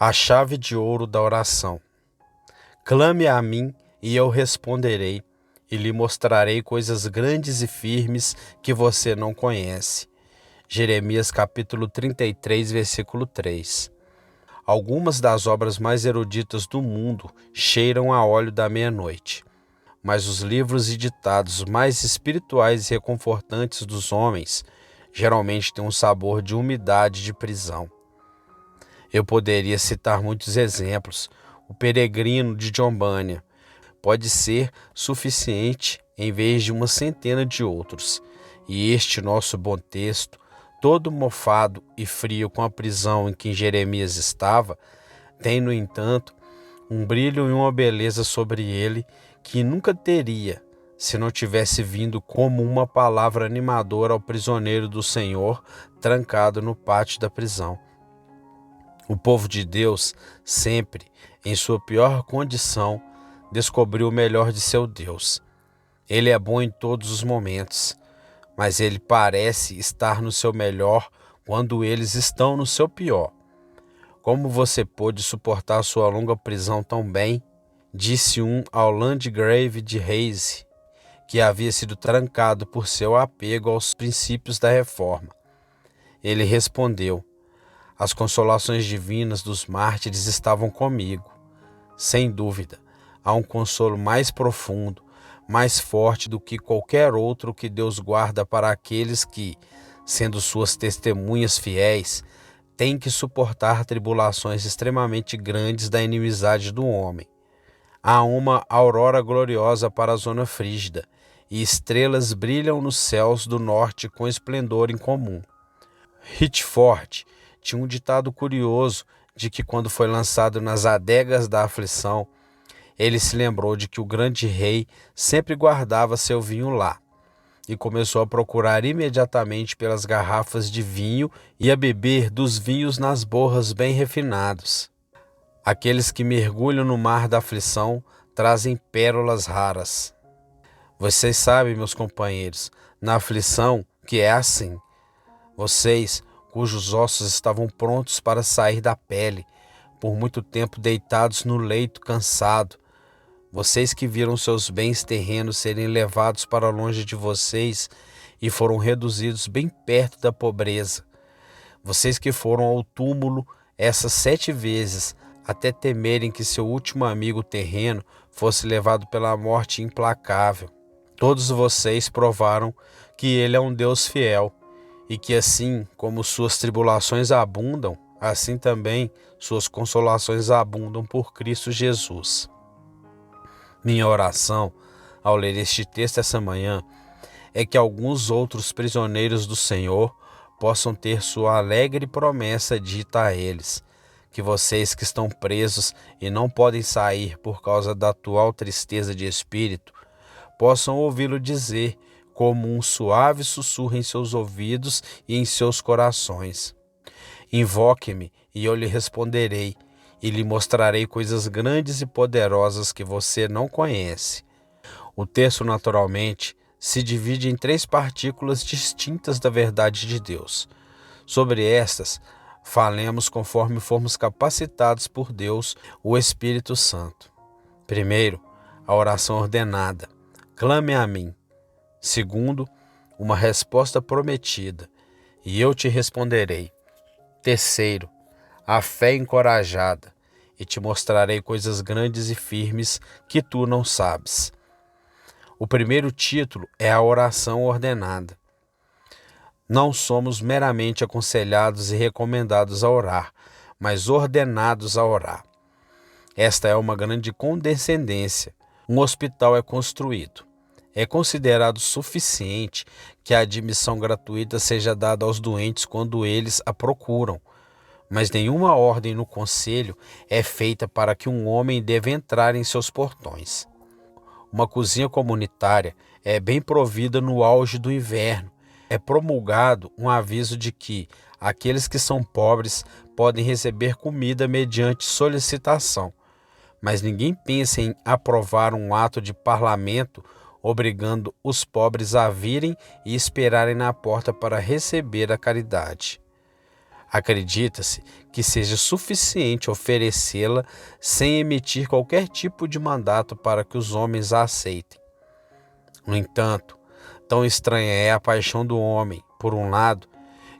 A chave de ouro da oração. Clame a mim e eu responderei, e lhe mostrarei coisas grandes e firmes que você não conhece. Jeremias capítulo 33, versículo 3. Algumas das obras mais eruditas do mundo cheiram a óleo da meia-noite, mas os livros e ditados mais espirituais e reconfortantes dos homens geralmente têm um sabor de umidade de prisão. Eu poderia citar muitos exemplos. O Peregrino de John Bunyan pode ser suficiente em vez de uma centena de outros. E este nosso bom texto, todo mofado e frio com a prisão em que Jeremias estava, tem, no entanto, um brilho e uma beleza sobre ele que nunca teria se não tivesse vindo como uma palavra animadora ao prisioneiro do Senhor trancado no pátio da prisão. O povo de Deus, sempre, em sua pior condição, descobriu o melhor de seu Deus. Ele é bom em todos os momentos, mas ele parece estar no seu melhor quando eles estão no seu pior. Como você pôde suportar sua longa prisão tão bem? Disse um ao Landgrave de Hesse, que havia sido trancado por seu apego aos princípios da reforma. Ele respondeu: as consolações divinas dos mártires estavam comigo. Sem dúvida, há um consolo mais profundo, mais forte do que qualquer outro que Deus guarda para aqueles que, sendo suas testemunhas fiéis, têm que suportar tribulações extremamente grandes da inimizade do homem. Há uma aurora gloriosa para a zona frígida, e estrelas brilham nos céus do norte com esplendor incomum. Hitchford tinha um ditado curioso de que, quando foi lançado nas adegas da aflição, ele se lembrou de que o grande rei sempre guardava seu vinho lá, e começou a procurar imediatamente pelas garrafas de vinho e a beber dos vinhos nas borras bem refinados. Aqueles que mergulham no mar da aflição trazem pérolas raras. Vocês sabem, meus companheiros, na aflição que é assim. Vocês, cujos ossos estavam prontos para sair da pele, por muito tempo deitados no leito cansado, vocês que viram seus bens terrenos serem levados para longe de vocês e foram reduzidos bem perto da pobreza, vocês que foram ao túmulo essas 7 vezes, até temerem que seu último amigo terreno fosse levado pela morte implacável, todos vocês provaram que ele é um Deus fiel, e que assim como suas tribulações abundam, assim também suas consolações abundam por Cristo Jesus. Minha oração, ao ler este texto essa manhã, é que alguns outros prisioneiros do Senhor possam ter sua alegre promessa dita a eles, que vocês que estão presos e não podem sair por causa da atual tristeza de espírito, possam ouvi-lo dizer, como um suave sussurro em seus ouvidos e em seus corações: invoque-me e eu lhe responderei, e lhe mostrarei coisas grandes e poderosas que você não conhece. O texto, naturalmente, se divide em 3 partículas distintas da verdade de Deus. Sobre estas, falemos conforme formos capacitados por Deus, o Espírito Santo. Primeiro, a oração ordenada: clame a mim. Segundo, uma resposta prometida: e eu te responderei. Terceiro, a fé encorajada: e te mostrarei coisas grandes e firmes que tu não sabes. O primeiro título é a oração ordenada. Não somos meramente aconselhados e recomendados a orar, mas ordenados a orar. Esta é uma grande condescendência. Um hospital é construído. É considerado suficiente que a admissão gratuita seja dada aos doentes quando eles a procuram, mas nenhuma ordem no conselho é feita para que um homem deva entrar em seus portões. Uma cozinha comunitária é bem provida no auge do inverno. É promulgado um aviso de que aqueles que são pobres podem receber comida mediante solicitação, mas ninguém pensa em aprovar um ato de parlamento obrigando os pobres a virem e esperarem na porta para receber a caridade. Acredita-se que seja suficiente oferecê-la sem emitir qualquer tipo de mandato para que os homens a aceitem. No entanto, tão estranha é a paixão do homem, por um lado,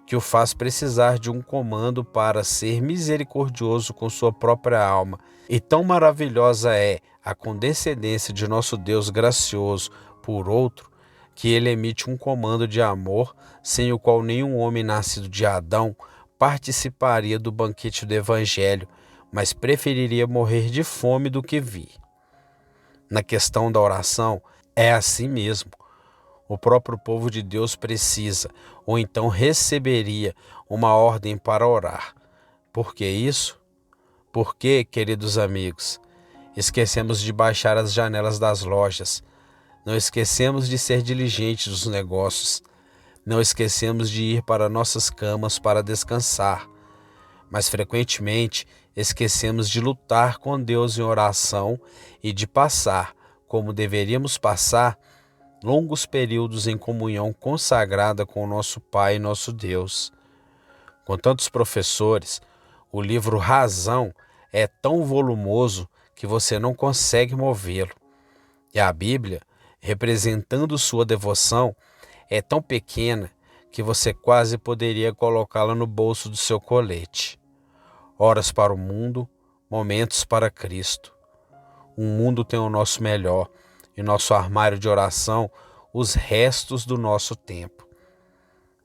que o faz precisar de um comando para ser misericordioso com sua própria alma, e tão maravilhosa é a condescendência de nosso Deus gracioso, por outro, que ele emite um comando de amor, sem o qual nenhum homem nascido de Adão participaria do banquete do Evangelho, mas preferiria morrer de fome do que vir. Na questão da oração, é assim mesmo. O próprio povo de Deus precisa, ou então receberia, uma ordem para orar. Por que isso? Porque, queridos amigos, esquecemos de baixar as janelas das lojas, não esquecemos de ser diligentes nos negócios, não esquecemos de ir para nossas camas para descansar, mas frequentemente esquecemos de lutar com Deus em oração e de passar, como deveríamos passar, longos períodos em comunhão consagrada com o nosso Pai e nosso Deus. Com tantos professores, o livro Razão é tão volumoso que você não consegue movê-lo. E a Bíblia, representando sua devoção, é tão pequena que você quase poderia colocá-la no bolso do seu colete. Horas para o mundo, momentos para Cristo. O mundo tem o nosso melhor e nosso armário de oração os restos do nosso tempo.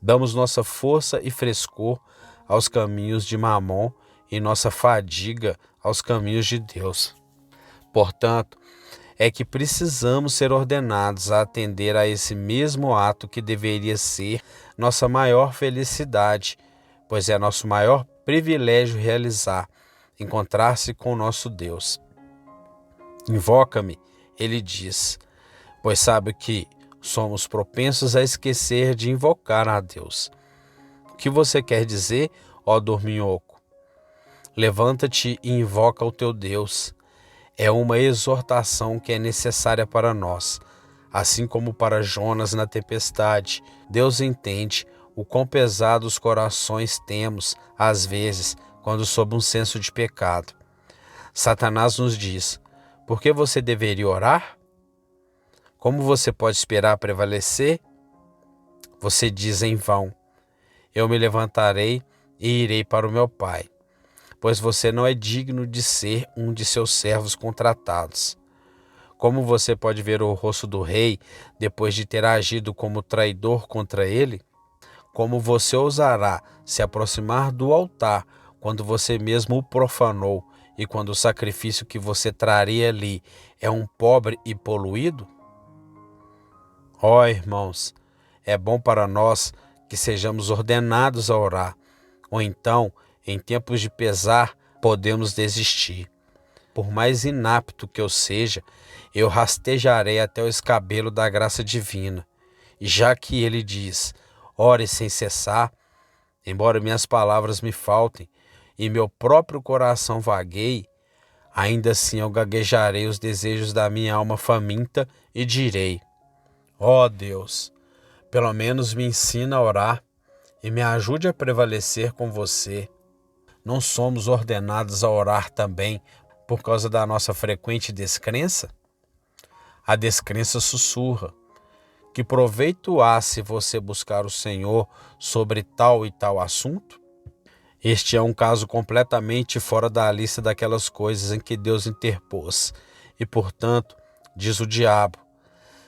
Damos nossa força e frescor aos caminhos de Mamon e nossa fadiga aos caminhos de Deus. Portanto, é que precisamos ser ordenados a atender a esse mesmo ato que deveria ser nossa maior felicidade, pois é nosso maior privilégio realizar, encontrar-se com nosso Deus. Invoca-me, ele diz, pois sabe que somos propensos a esquecer de invocar a Deus. O que você quer dizer, ó dorminhoco? Levanta-te e invoca o teu Deus. É uma exortação que é necessária para nós, assim como para Jonas na tempestade. Deus entende o quão pesados os corações temos, às vezes, quando sob um senso de pecado. Satanás nos diz: por que você deveria orar? Como você pode esperar prevalecer? Você diz em vão: eu me levantarei e irei para o meu pai, pois você não é digno de ser um de seus servos contratados. Como você pode ver o rosto do rei depois de ter agido como traidor contra ele? Como você ousará se aproximar do altar quando você mesmo o profanou e quando o sacrifício que você traria ali é um pobre e poluído? Ó irmãos, é bom para nós que sejamos ordenados a orar, ou então, em tempos de pesar, podemos desistir. Por mais inapto que eu seja, eu rastejarei até o escabelo da graça divina. E já que ele diz, ore sem cessar, embora minhas palavras me faltem e meu próprio coração vagueie, ainda assim eu gaguejarei os desejos da minha alma faminta e direi: ó Deus, pelo menos me ensina a orar e me ajude a prevalecer com você. Não somos ordenados a orar também por causa da nossa frequente descrença? A descrença sussurra: que proveito há se você buscar o Senhor sobre tal e tal assunto? Este é um caso completamente fora da lista daquelas coisas em que Deus interpôs. E, portanto, diz o diabo,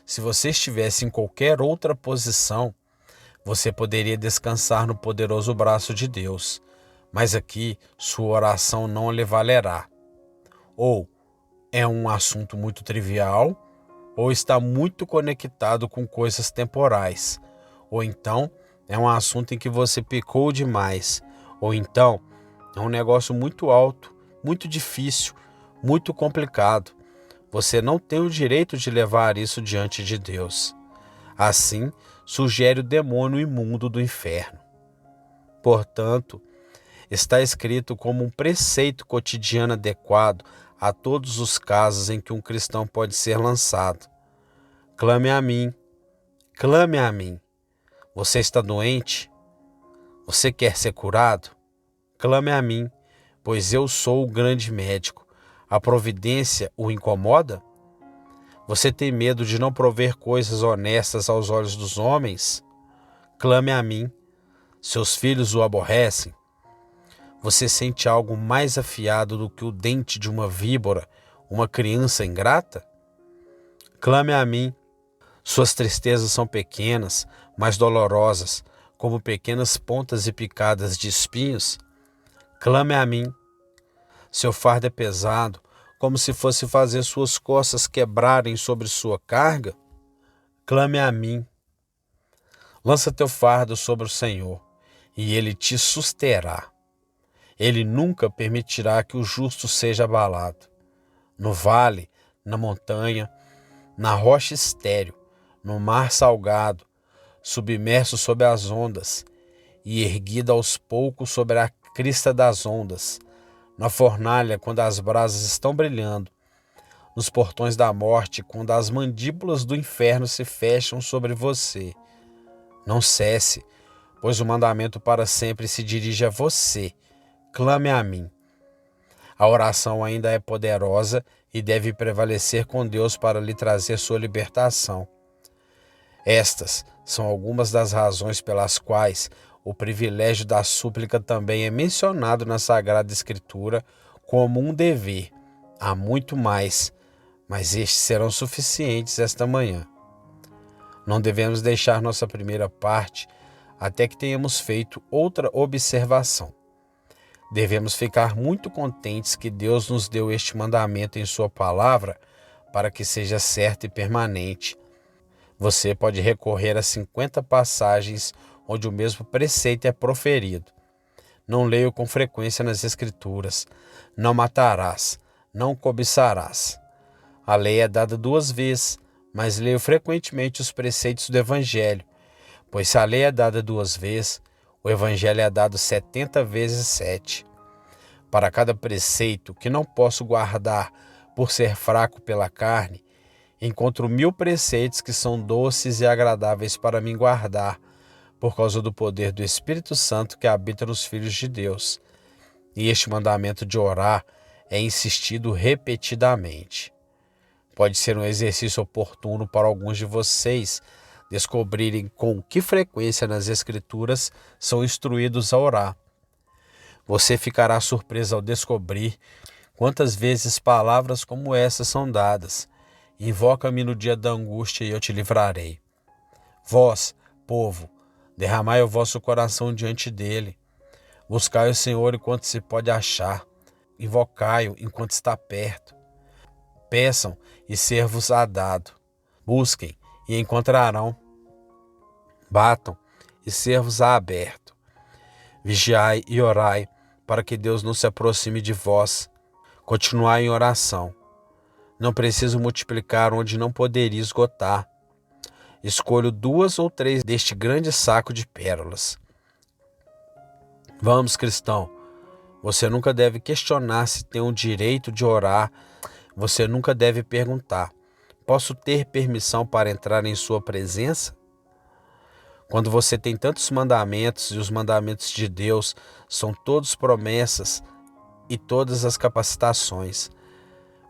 se você estivesse em qualquer outra posição, você poderia descansar no poderoso braço de Deus, mas aqui sua oração não lhe valerá. Ou é um assunto muito trivial, ou está muito conectado com coisas temporais, ou então é um assunto em que você pecou demais, ou então é um negócio muito alto, muito difícil, muito complicado. Você não tem o direito de levar isso diante de Deus. Assim, sugere o demônio imundo do inferno. Portanto, está escrito como um preceito cotidiano adequado a todos os casos em que um cristão pode ser lançado. Clame a mim, clame a mim. Você está doente? Você quer ser curado? Clame a mim, pois eu sou o grande médico. A providência o incomoda? Você tem medo de não prover coisas honestas aos olhos dos homens? Clame a mim. Seus filhos o aborrecem? Você sente algo mais afiado do que o dente de uma víbora, uma criança ingrata? Clame a mim. Suas tristezas são pequenas, mas dolorosas, como pequenas pontas e picadas de espinhos? Clame a mim. Seu fardo é pesado, como se fosse fazer suas costas quebrarem sobre sua carga? Clame a mim. Lança teu fardo sobre o Senhor, e Ele te susterá. Ele nunca permitirá que o justo seja abalado. No vale, na montanha, na rocha estéril, no mar salgado, submerso sob as ondas, e erguido aos poucos sobre a crista das ondas, na fornalha quando as brasas estão brilhando, nos portões da morte quando as mandíbulas do inferno se fecham sobre você. Não cesse, pois o mandamento para sempre se dirige a você. Clame a mim. A oração ainda é poderosa e deve prevalecer com Deus para lhe trazer sua libertação. Estas são algumas das razões pelas quais o privilégio da súplica também é mencionado na Sagrada Escritura como um dever. Há muito mais, mas estes serão suficientes esta manhã. Não devemos deixar nossa primeira parte até que tenhamos feito outra observação. Devemos ficar muito contentes que Deus nos deu este mandamento em sua palavra para que seja certo e permanente. Você pode recorrer a 50 passagens onde o mesmo preceito é proferido. Não leio com frequência nas Escrituras. Não matarás, não cobiçarás. A lei é dada 2 vezes, mas leio frequentemente os preceitos do Evangelho, pois se a lei é dada 2 vezes, o Evangelho é dado 70 vezes 7. Para cada preceito que não posso guardar por ser fraco pela carne, encontro 1000 preceitos que são doces e agradáveis para mim guardar, por causa do poder do Espírito Santo que habita nos filhos de Deus. E este mandamento de orar é insistido repetidamente. Pode ser um exercício oportuno para alguns de vocês descobrirem com que frequência nas Escrituras são instruídos a orar. Você ficará surpreso ao descobrir quantas vezes palavras como essas são dadas. Invoca-me no dia da angústia e eu te livrarei. Vós, povo, derramai o vosso coração diante dele. Buscai o Senhor enquanto se pode achar. Invocai-o enquanto está perto. Peçam e ser-vos-á dado. Busquem e encontrarão. Batam e ser-vos-á aberto. Vigiai e orai, para que Deus não se aproxime de vós. Continuai em oração. Não preciso multiplicar onde não poderia esgotar. Escolho 2 ou 3 deste grande saco de pérolas. Vamos, cristão. Você nunca deve questionar se tem o direito de orar. Você nunca deve perguntar: posso ter permissão para entrar em sua presença? Quando você tem tantos mandamentos e os mandamentos de Deus são todos promessas e todas as capacitações,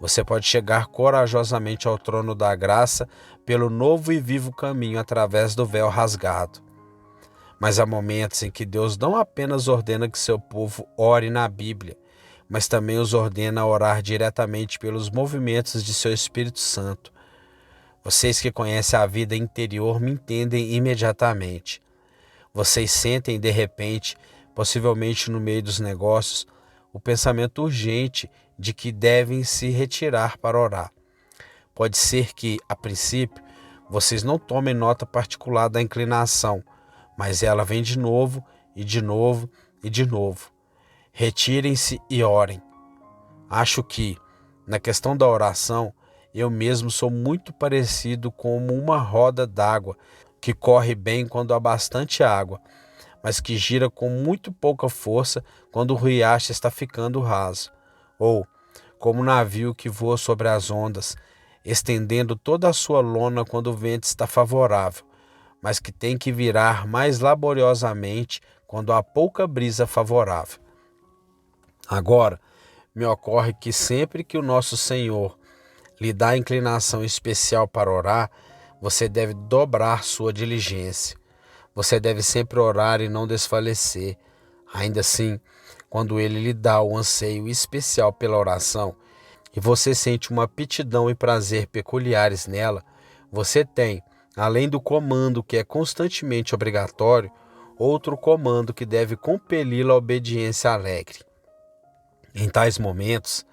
você pode chegar corajosamente ao trono da graça pelo novo e vivo caminho através do véu rasgado. Mas há momentos em que Deus não apenas ordena que seu povo ore na Bíblia, mas também os ordena a orar diretamente pelos movimentos de seu Espírito Santo. Vocês que conhecem a vida interior me entendem imediatamente. Vocês sentem de repente, possivelmente no meio dos negócios, o pensamento urgente de que devem se retirar para orar. Pode ser que, a princípio, vocês não tomem nota particular da inclinação, mas ela vem de novo e de novo e de novo. Retirem-se e orem. Acho que, na questão da oração, eu mesmo sou muito parecido com uma roda d'água que corre bem quando há bastante água, mas que gira com muito pouca força quando o riacho está ficando raso. Ou como um navio que voa sobre as ondas, estendendo toda a sua lona quando o vento está favorável, mas que tem que virar mais laboriosamente quando há pouca brisa favorável. Agora, me ocorre que sempre que o nosso Senhor lhe dá inclinação especial para orar, você deve dobrar sua diligência. Você deve sempre orar e não desfalecer. Ainda assim, quando ele lhe dá o anseio especial pela oração e você sente uma aptidão e prazer peculiares nela, você tem, além do comando que é constantemente obrigatório, outro comando que deve compeli-lo à obediência alegre. Em tais momentos,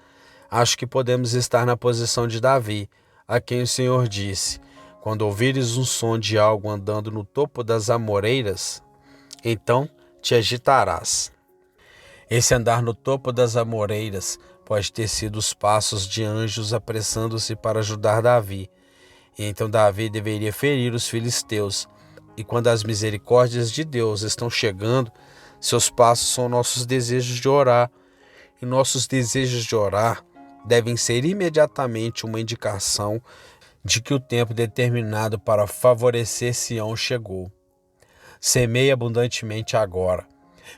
acho que podemos estar na posição de Davi, a quem o Senhor disse: quando ouvires um som de algo andando no topo das amoreiras, então te agitarás. Esse andar no topo das amoreiras pode ter sido os passos de anjos apressando-se para ajudar Davi. E então Davi deveria ferir os filisteus. E quando as misericórdias de Deus estão chegando, seus passos são nossos desejos de orar. E nossos desejos de orar devem ser imediatamente uma indicação de que o tempo determinado para favorecer Sião chegou. Semeie abundantemente agora,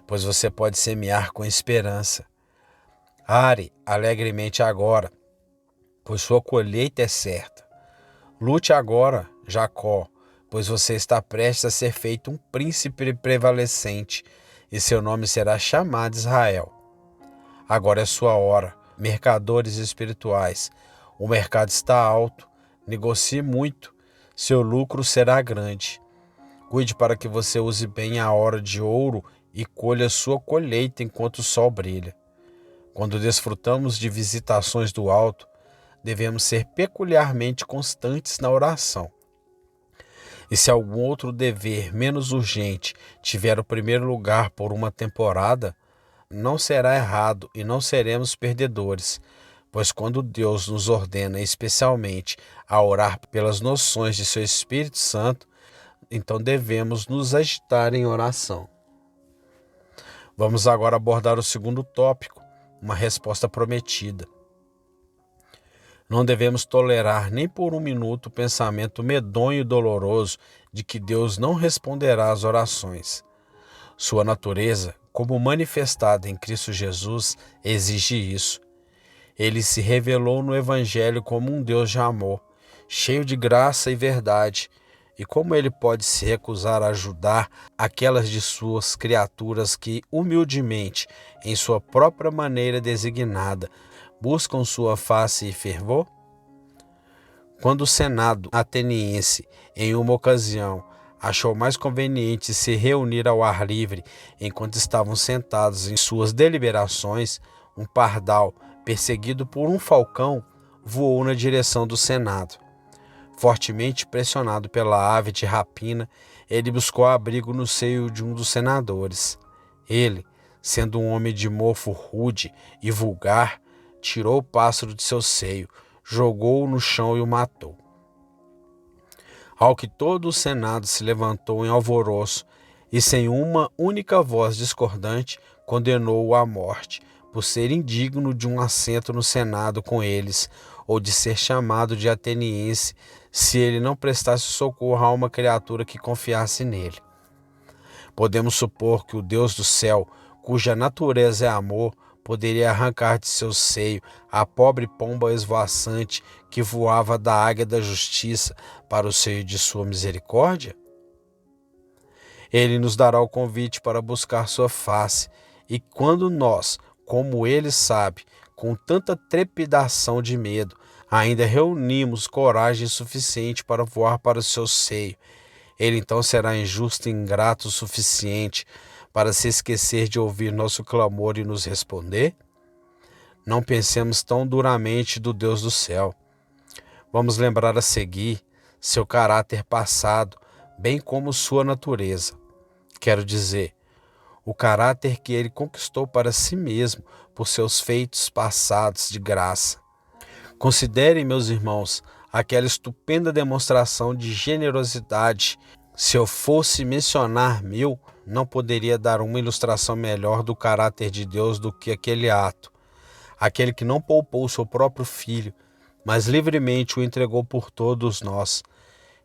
pois você pode semear com esperança. Are alegremente agora, pois sua colheita é certa. Lute agora, Jacó, pois você está prestes a ser feito um príncipe prevalecente, e seu nome será chamado Israel. Agora é sua hora, mercadores espirituais. O mercado está alto, negocie muito, seu lucro será grande. Cuide para que você use bem a hora de ouro e colha sua colheita enquanto o sol brilha. Quando desfrutamos de visitações do alto, devemos ser peculiarmente constantes na oração. E se algum outro dever menos urgente tiver o primeiro lugar por uma temporada, não será errado e não seremos perdedores, pois quando Deus nos ordena especialmente a orar pelas noções de seu Espírito Santo, então devemos nos agitar em oração. Vamos agora abordar o segundo tópico, uma resposta prometida. Não devemos tolerar nem por um minuto o pensamento medonho e doloroso de que Deus não responderá às orações. Sua natureza, como manifestada em Cristo Jesus, exige isso. Ele se revelou no Evangelho como um Deus de amor, cheio de graça e verdade. E como ele pode se recusar a ajudar aquelas de suas criaturas que, humildemente, em sua própria maneira designada, buscam sua face e fervor? Quando o Senado ateniense, em uma ocasião, achou mais conveniente se reunir ao ar livre enquanto estavam sentados em suas deliberações, um pardal, perseguido por um falcão, voou na direção do Senado. Fortemente pressionado pela ave de rapina, ele buscou abrigo no seio de um dos senadores. Ele, sendo um homem de mofo rude e vulgar, tirou o pássaro de seu seio, jogou-o no chão e o matou. Ao que todo o Senado se levantou em alvoroço e, sem uma única voz discordante, condenou-o à morte, por ser indigno de um assento no Senado com eles, ou de ser chamado de ateniense, se ele não prestasse socorro a uma criatura que confiasse nele. Podemos supor que o Deus do céu, cuja natureza é amor, poderia arrancar de seu seio a pobre pomba esvoaçante que voava da águia da justiça para o seio de sua misericórdia? Ele nos dará o convite para buscar sua face, e quando nós, como ele sabe, com tanta trepidação de medo, ainda reunimos coragem suficiente para voar para o seu seio, ele então será injusto e ingrato o suficiente para se esquecer de ouvir nosso clamor e nos responder? Não pensemos tão duramente do Deus do céu. Vamos lembrar a seguir seu caráter passado, bem como sua natureza. Quero dizer, o caráter que ele conquistou para si mesmo por seus feitos passados de graça. Considerem, meus irmãos, aquela estupenda demonstração de generosidade. Se eu fosse mencionar mil, não poderia dar uma ilustração melhor do caráter de Deus do que aquele ato. Aquele que não poupou seu próprio filho, mas livremente o entregou por todos nós.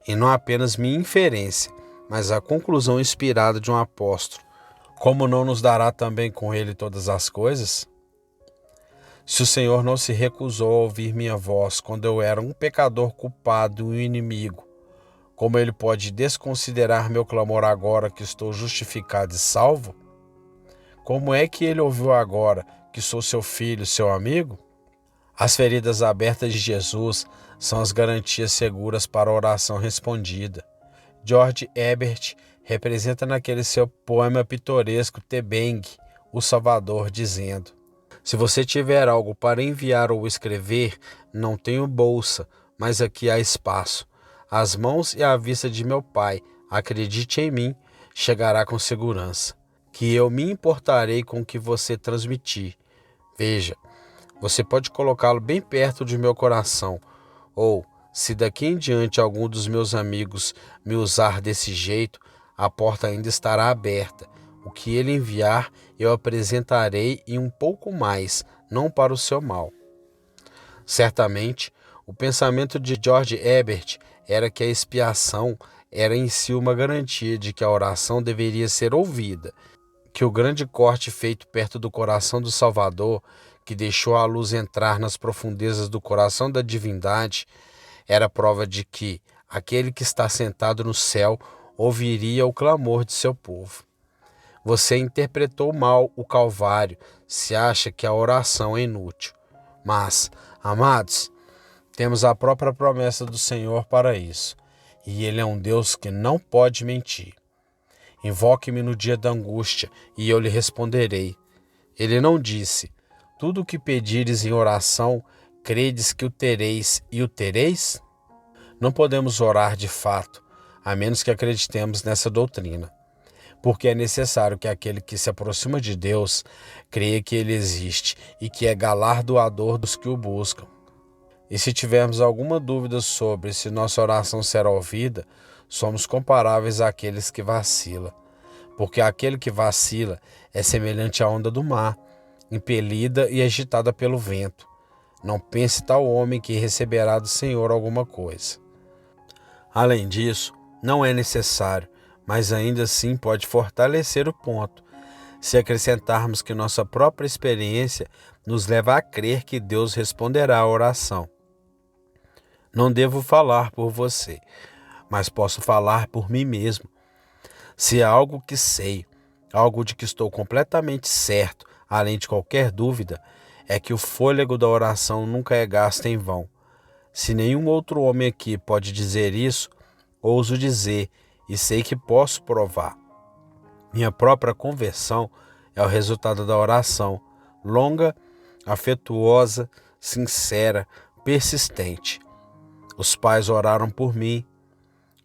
E não apenas minha inferência, mas a conclusão inspirada de um apóstolo. Como não nos dará também com ele todas as coisas? Se o Senhor não se recusou a ouvir minha voz quando eu era um pecador culpado e um inimigo, como ele pode desconsiderar meu clamor agora que estou justificado e salvo? Como é que ele ouviu agora que sou seu filho, seu amigo? As feridas abertas de Jesus são as garantias seguras para a oração respondida. George Herbert representa naquele seu poema pitoresco Tebeng, o Salvador, dizendo: se você tiver algo para enviar ou escrever, não tenho bolsa, mas aqui há espaço. As mãos e a vista de meu Pai, acredite em mim, chegará com segurança. Que eu me importarei com o que você transmitir. Veja, você pode colocá-lo bem perto de meu coração, ou, se daqui em diante algum dos meus amigos me usar desse jeito, a porta ainda estará aberta. O que ele enviar, eu apresentarei e um pouco mais, não para o seu mal. Certamente, o pensamento de George Herbert era que a expiação era em si uma garantia de que a oração deveria ser ouvida, que o grande corte feito perto do coração do Salvador, que deixou a luz entrar nas profundezas do coração da divindade, era prova de que aquele que está sentado no céu ouviria o clamor de seu povo. Você interpretou mal o Calvário se acha que a oração é inútil. Mas, amados, temos a própria promessa do Senhor para isso. E Ele é um Deus que não pode mentir. Invoque-me no dia da angústia e eu lhe responderei. Ele não disse: tudo o que pedires em oração, credes que o tereis e o tereis? Não podemos orar de fato, a menos que acreditemos nessa doutrina. Porque é necessário que aquele que se aproxima de Deus creia que Ele existe e que é galardoador dos que o buscam. E se tivermos alguma dúvida sobre se nossa oração será ouvida, somos comparáveis àqueles que vacilam. Porque aquele que vacila é semelhante à onda do mar, impelida e agitada pelo vento. Não pense tal homem que receberá do Senhor alguma coisa. Além disso, não é necessário, mas ainda assim pode fortalecer o ponto, se acrescentarmos que nossa própria experiência nos leva a crer que Deus responderá à oração. Não devo falar por você, mas posso falar por mim mesmo. Se há algo que sei, algo de que estou completamente certo, além de qualquer dúvida, é que o fôlego da oração nunca é gasto em vão. Se nenhum outro homem aqui pode dizer isso, ouso dizer, e sei que posso provar. Minha própria conversão é o resultado da oração, longa, afetuosa, sincera, persistente. Os pais oraram por mim.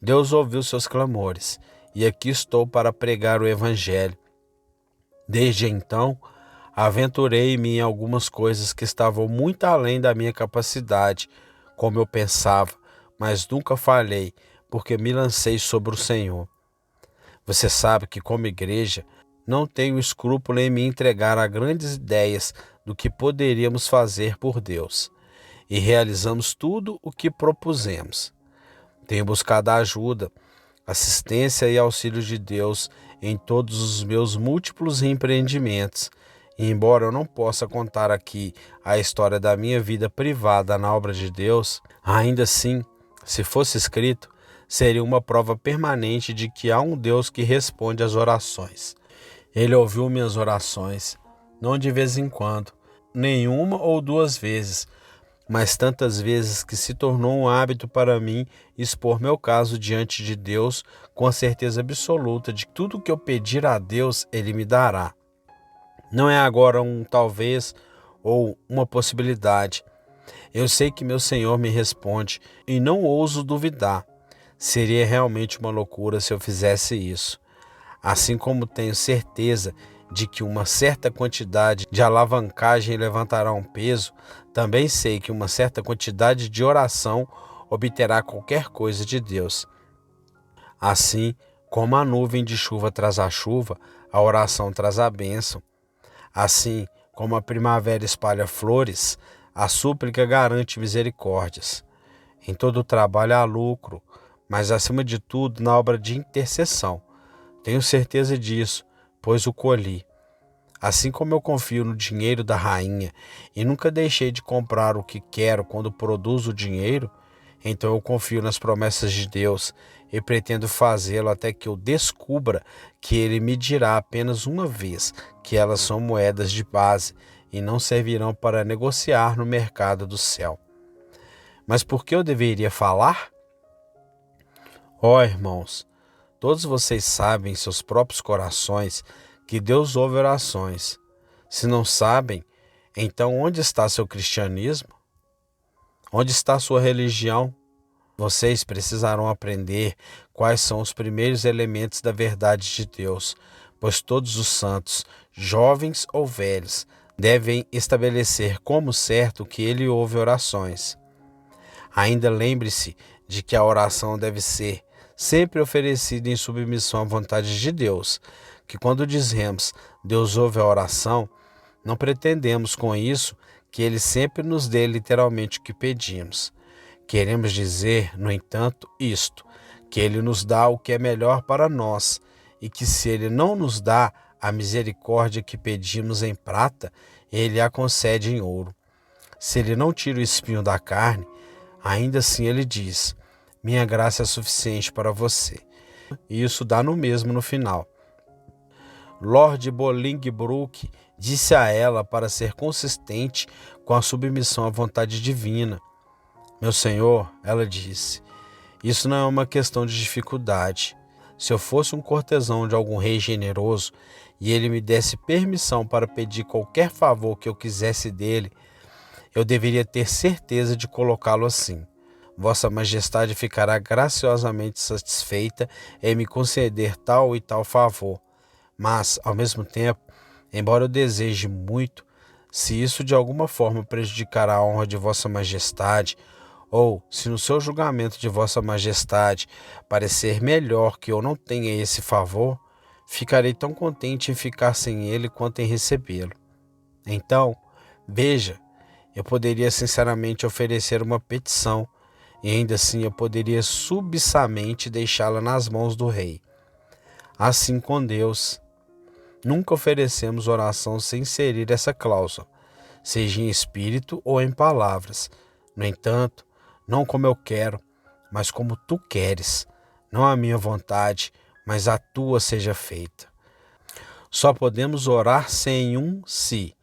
Deus ouviu seus clamores, e aqui estou para pregar o Evangelho. Desde então, aventurei-me em algumas coisas que estavam muito além da minha capacidade, como eu pensava, mas nunca falhei, porque me lancei sobre o Senhor. Você sabe que, como igreja, não tenho escrúpulo em me entregar a grandes ideias do que poderíamos fazer por Deus, e realizamos tudo o que propusemos. Tenho buscado a ajuda, assistência e auxílio de Deus em todos os meus múltiplos empreendimentos, e embora eu não possa contar aqui a história da minha vida privada na obra de Deus, ainda assim, se fosse escrito, seria uma prova permanente de que há um Deus que responde às orações. Ele ouviu minhas orações, não de vez em quando, nem uma ou duas vezes, mas tantas vezes que se tornou um hábito para mim expor meu caso diante de Deus com a certeza absoluta de que tudo que eu pedir a Deus, Ele me dará. Não é agora um talvez ou uma possibilidade. Eu sei que meu Senhor me responde e não ouso duvidar. Seria realmente uma loucura se eu fizesse isso. Assim como tenho certeza de que uma certa quantidade de alavancagem levantará um peso, também sei que uma certa quantidade de oração obterá qualquer coisa de Deus. Assim como a nuvem de chuva traz a chuva, a oração traz a bênção. Assim como a primavera espalha flores, a súplica garante misericórdias. Em todo o trabalho há lucro, mas acima de tudo na obra de intercessão. Tenho certeza disso, pois o colhi. Assim como eu confio no dinheiro da rainha e nunca deixei de comprar o que quero quando produzo o dinheiro, então eu confio nas promessas de Deus e pretendo fazê-lo até que eu descubra que Ele me dirá apenas uma vez que elas são moedas de base e não servirão para negociar no mercado do céu. Mas por que eu deveria falar? Ó irmãos, todos vocês sabem em seus próprios corações que Deus ouve orações. Se não sabem, então onde está seu cristianismo? Onde está sua religião? Vocês precisarão aprender quais são os primeiros elementos da verdade de Deus, pois todos os santos, jovens ou velhos, devem estabelecer como certo que Ele ouve orações. Ainda lembre-se de que a oração deve ser sempre oferecida em submissão à vontade de Deus, que quando dizemos Deus ouve a oração, não pretendemos com isso que Ele sempre nos dê literalmente o que pedimos. Queremos dizer, no entanto, isto, que Ele nos dá o que é melhor para nós e que se Ele não nos dá a misericórdia que pedimos em prata, Ele a concede em ouro. Se Ele não tira o espinho da carne, ainda assim Ele diz, minha graça é suficiente para você. E isso dá no mesmo no final. Lord Bolingbroke disse a ela para ser consistente com a submissão à vontade divina. Meu senhor, ela disse, isso não é uma questão de dificuldade. Se eu fosse um cortesão de algum rei generoso e ele me desse permissão para pedir qualquer favor que eu quisesse dele, eu deveria ter certeza de colocá-lo assim. Vossa Majestade ficará graciosamente satisfeita em me conceder tal e tal favor. Mas, ao mesmo tempo, embora eu deseje muito, se isso de alguma forma prejudicar a honra de Vossa Majestade, ou se no seu julgamento de Vossa Majestade parecer melhor que eu não tenha esse favor, ficarei tão contente em ficar sem ele quanto em recebê-lo. Então, veja, eu poderia sinceramente oferecer uma petição, e ainda assim eu poderia submissamente deixá-la nas mãos do rei. Assim com Deus, nunca oferecemos oração sem inserir essa cláusula, seja em espírito ou em palavras. No entanto, não como eu quero, mas como tu queres. Não a minha vontade, mas a tua seja feita. Só podemos orar sem um "se",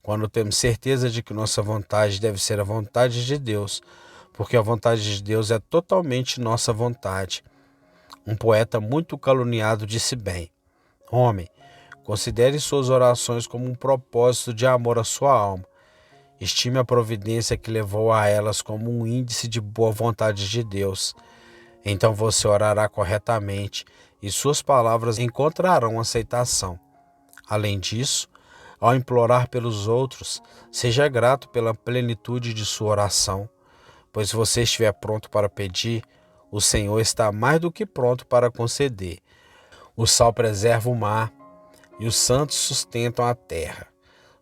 quando temos certeza de que nossa vontade deve ser a vontade de Deus, porque a vontade de Deus é totalmente nossa vontade. Um poeta muito caluniado disse bem, homem, considere suas orações como um propósito de amor à sua alma. Estime a providência que levou a elas como um índice de boa vontade de Deus. Então você orará corretamente e suas palavras encontrarão aceitação. Além disso, ao implorar pelos outros, seja grato pela plenitude de sua oração, pois se você estiver pronto para pedir, o Senhor está mais do que pronto para conceder. O sal preserva o mar e os santos sustentam a terra.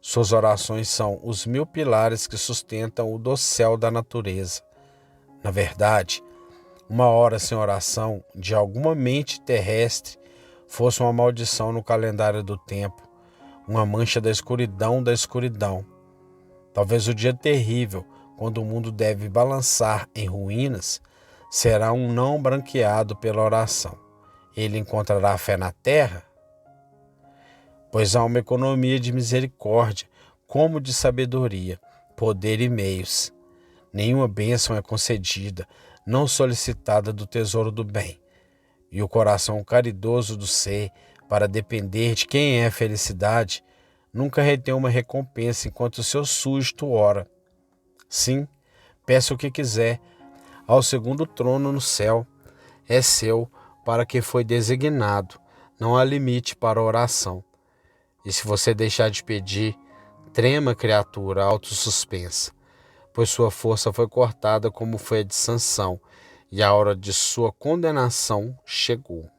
Suas orações são os 1000 pilares que sustentam o dossel da natureza. Na verdade, uma hora sem oração de alguma mente terrestre fosse uma maldição no calendário do tempo, uma mancha da escuridão da escuridão. Talvez o dia terrível, quando o mundo deve balançar em ruínas, será um não branqueado pela oração. Ele encontrará fé na terra? Pois há uma economia de misericórdia, como de sabedoria, poder e meios. Nenhuma bênção é concedida, não solicitada do tesouro do bem. E o coração caridoso do ser, para depender de quem é a felicidade, nunca retém uma recompensa enquanto o seu súdito ora. Sim, peça o que quiser, ao segundo trono no céu, é seu para que foi designado, não há limite para a oração. E se você deixar de pedir, trema, criatura autossuspensa, pois sua força foi cortada como foi a de Sansão, e a hora de sua condenação chegou.